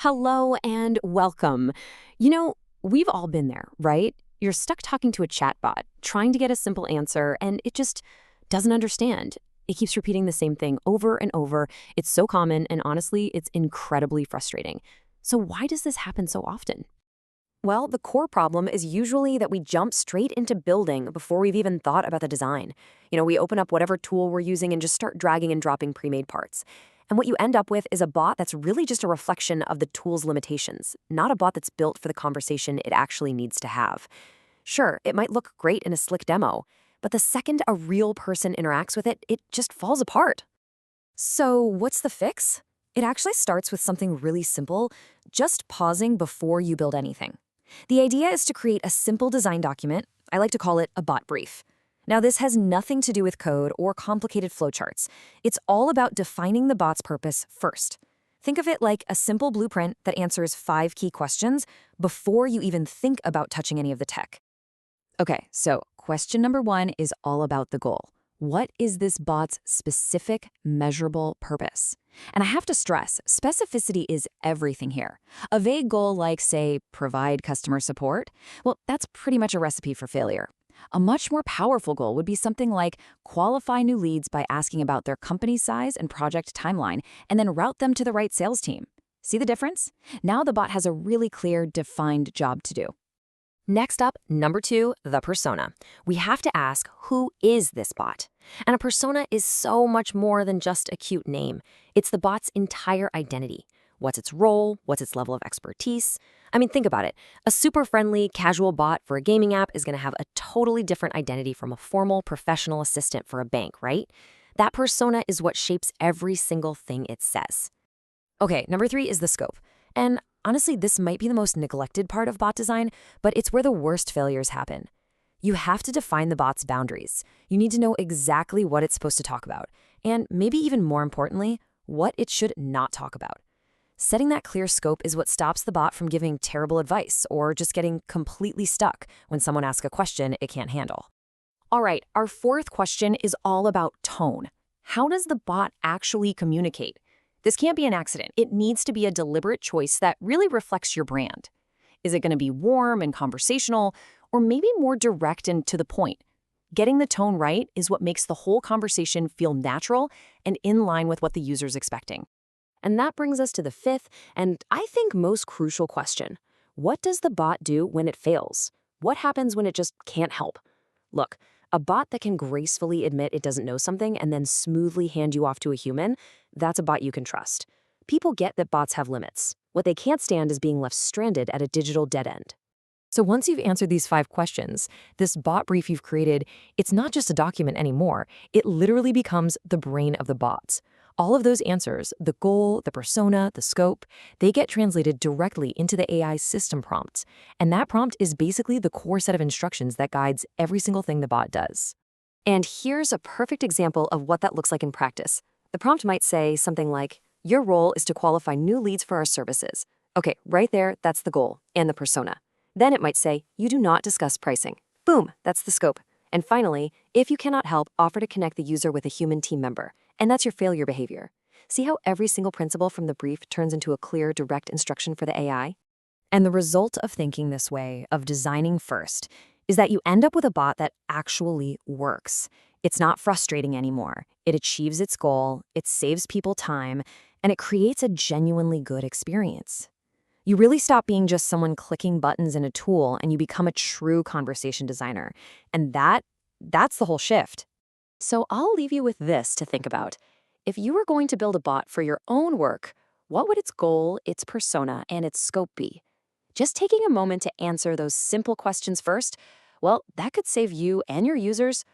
Hello and welcome. We've all been there, right? You're stuck talking to a chatbot, trying to get a simple answer, and it just doesn't understand. It keeps repeating the same thing over and over. It's so common, and honestly, it's incredibly frustrating. So why does this happen so often? Well, the core problem is usually that we jump straight into building before we've even thought about the design. We open up whatever tool we're using and just start dragging and dropping pre-made parts. And what you end up with is a bot that's really just a reflection of the tool's limitations, not a bot that's built for the conversation it actually needs to have. Sure, it might look great in a slick demo, but the second a real person interacts with it, it just falls apart. So, what's the fix? It actually starts with something really simple, just pausing before you build anything. The idea is to create a simple design document. I like to call it a bot brief. Now, this has nothing to do with code or complicated flowcharts. It's all about defining the bot's purpose first. Think of it like a simple blueprint that answers 5 key questions before you even think about touching any of the tech. Okay, so question number 1 is all about the goal. What is this bot's specific, measurable purpose? And I have to stress, specificity is everything here. A vague goal like, say, provide customer support, well, that's pretty much a recipe for failure. A much more powerful goal would be something like qualify new leads by asking about their company size and project timeline, and then route them to the right sales team. See the difference? Now the bot has a really clear, defined job to do. Next up, number 2, the persona. We have to ask, who is this bot? And a persona is so much more than just a cute name. It's the bot's entire identity. What's its role? What's its level of expertise? I mean, think about it. A super friendly, casual bot for a gaming app is going to have a totally different identity from a formal, professional assistant for a bank, right? That persona is what shapes every single thing it says. Okay, number 3 is the scope. And honestly, this might be the most neglected part of bot design, but it's where the worst failures happen. You have to define the bot's boundaries. You need to know exactly what it's supposed to talk about, and maybe even more importantly, what it should not talk about. Setting that clear scope is what stops the bot from giving terrible advice or just getting completely stuck when someone asks a question it can't handle. All right, our 4th question is all about tone. How does the bot actually communicate? This can't be an accident. It needs to be a deliberate choice that really reflects your brand. Is it going to be warm and conversational, or maybe more direct and to the point? Getting the tone right is what makes the whole conversation feel natural and in line with what the user's expecting. And that brings us to the 5th, and I think most crucial question. What does the bot do when it fails? What happens when it just can't help? Look, a bot that can gracefully admit it doesn't know something and then smoothly hand you off to a human, that's a bot you can trust. People get that bots have limits. What they can't stand is being left stranded at a digital dead end. So once you've answered these 5 questions, this bot brief you've created, it's not just a document anymore. It literally becomes the brain of the bots. All of those answers, the goal, the persona, the scope, they get translated directly into the AI system prompts. And that prompt is basically the core set of instructions that guides every single thing the bot does. And here's a perfect example of what that looks like in practice. The prompt might say something like, your role is to qualify new leads for our services. Okay, right there, that's the goal and the persona. Then it might say, you do not discuss pricing. Boom, that's the scope. And finally, if you cannot help, offer to connect the user with a human team member. And that's your failure behavior. See how every single principle from the brief turns into a clear, direct instruction for the AI? And the result of thinking this way, of designing first, is that you end up with a bot that actually works. It's not frustrating anymore. It achieves its goal, it saves people time, and it creates a genuinely good experience. You really stop being just someone clicking buttons in a tool and you become a true conversation designer. And that's the whole shift. So I'll leave you with this to think about. If you were going to build a bot for your own work, what would its goal, its persona, and its scope be? Just taking a moment to answer those simple questions first, well, that could save you and your users